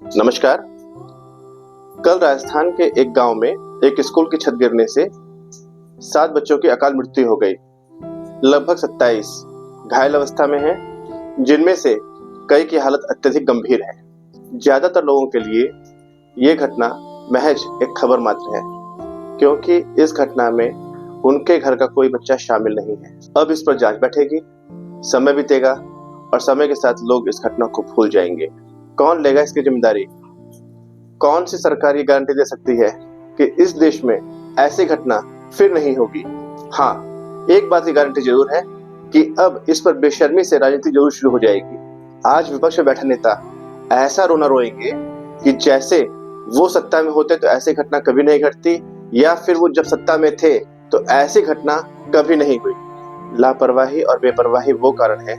नमस्कार। कल राजस्थान के एक गांव में एक स्कूल की छत गिरने से 7 बच्चों की अकाल मृत्यु हो गई। लगभग 27 घायल अवस्था में हैं, जिनमें से कई की हालत अत्यधिक गंभीर है। ज्यादातर लोगों के लिए ये घटना महज एक खबर मात्र है, क्योंकि इस घटना में उनके घर का कोई बच्चा शामिल नहीं है। अब इस पर जांच बैठेगी, समय बीतेगा और समय के साथ लोग इस घटना को भूल जाएंगे। कौन लेगा इसकी जिम्मेदारी? कौन सी सरकार ये गारंटी दे सकती है कि इस देश में ऐसी घटना फिर नहीं होगी? हाँ, एक बात की गारंटी जरूर है कि अब इस पर बेशर्मी से राजनीति जरूर शुरू हो जाएगी। आज विपक्ष में बैठे नेता ऐसा रोना रोएंगे कि जैसे वो सत्ता में होते तो ऐसी घटना कभी नहीं घटती, या फिर वो जब सत्ता में थे तो ऐसी घटना कभी नहीं हुई। लापरवाही और बेपरवाही वो कारण है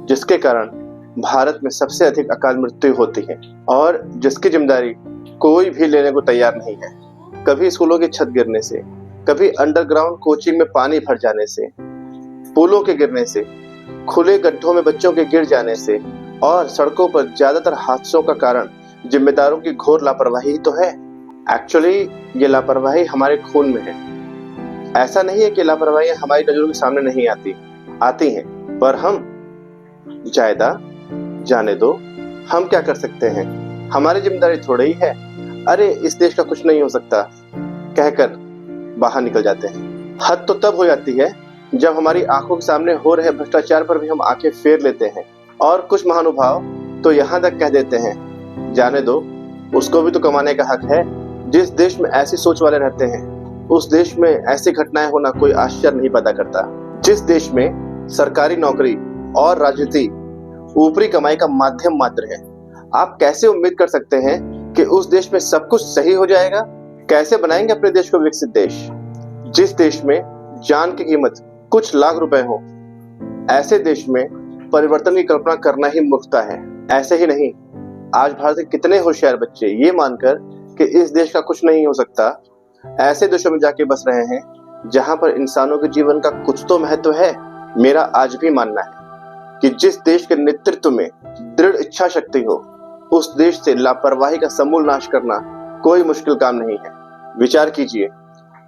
जिसके कारण भारत में सबसे अधिक अकाल मृत्यु होती है, और जिसकी जिम्मेदारी कोई भी लेने को तैयार नहीं है। कभी स्कूलों की छत गिरने से, कभी अंडरग्राउंड कोचिंग में पानी भर जाने से, पुलों के गिरने से, खुले गड्ढों में बच्चों के गिर जाने से, और सड़कों पर ज्यादातर हादसों का कारण जिम्मेदारों की घोर लापरवाही ही तो है। एक्चुअली ये लापरवाही हमारे खून में है। ऐसा नहीं है कि लापरवाही हमारी नजरों के सामने नहीं आती हैं, पर हम जायदा जाने दो, हम क्या कर सकते हैं? हमारी जिम्मेदारी थोड़ी ही है। अरे इस देश का कुछ नहीं हो सकता कहकर बाहर निकल जाते हैं। हद तो तब हो जाती है जब हमारी आंखों के सामने हो रहे भ्रष्टाचार पर भी हम आंखें फेर लेते हैं, और कुछ महानुभाव तो यहाँ तक कह देते हैं, जाने दो, उसको भी तो कमाने का हक है। जिस देश में ऐसी सोच वाले रहते हैं, उस देश में ऐसी घटनाएं होना कोई आश्चर्य नहीं पैदा करता। जिस देश में सरकारी नौकरी और राजनीति ऊपरी कमाई का माध्यम मात्र है, आप कैसे उम्मीद कर सकते हैं कि उस देश में सब कुछ सही हो जाएगा? कैसे बनाएंगे अपने देश को विकसित देश? जिस देश में जान की कीमत कुछ लाख रुपए हो, ऐसे देश में परिवर्तन की कल्पना करना ही मूर्खता है। ऐसे ही नहीं, आज भारत के कितने होशियार बच्चे ये मानकर कि इस देश का कुछ नहीं हो सकता, ऐसे देशों में जाके बस रहे हैं जहां पर इंसानों के जीवन का कुछ तो महत्व है। मेरा आज भी मानना है कि जिस देश के नेतृत्व में दृढ़ इच्छा शक्ति हो, उस देश से लापरवाही का समूल नाश करना कोई मुश्किल काम नहीं है। विचार कीजिए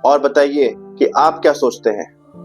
और बताइए कि आप क्या सोचते हैं।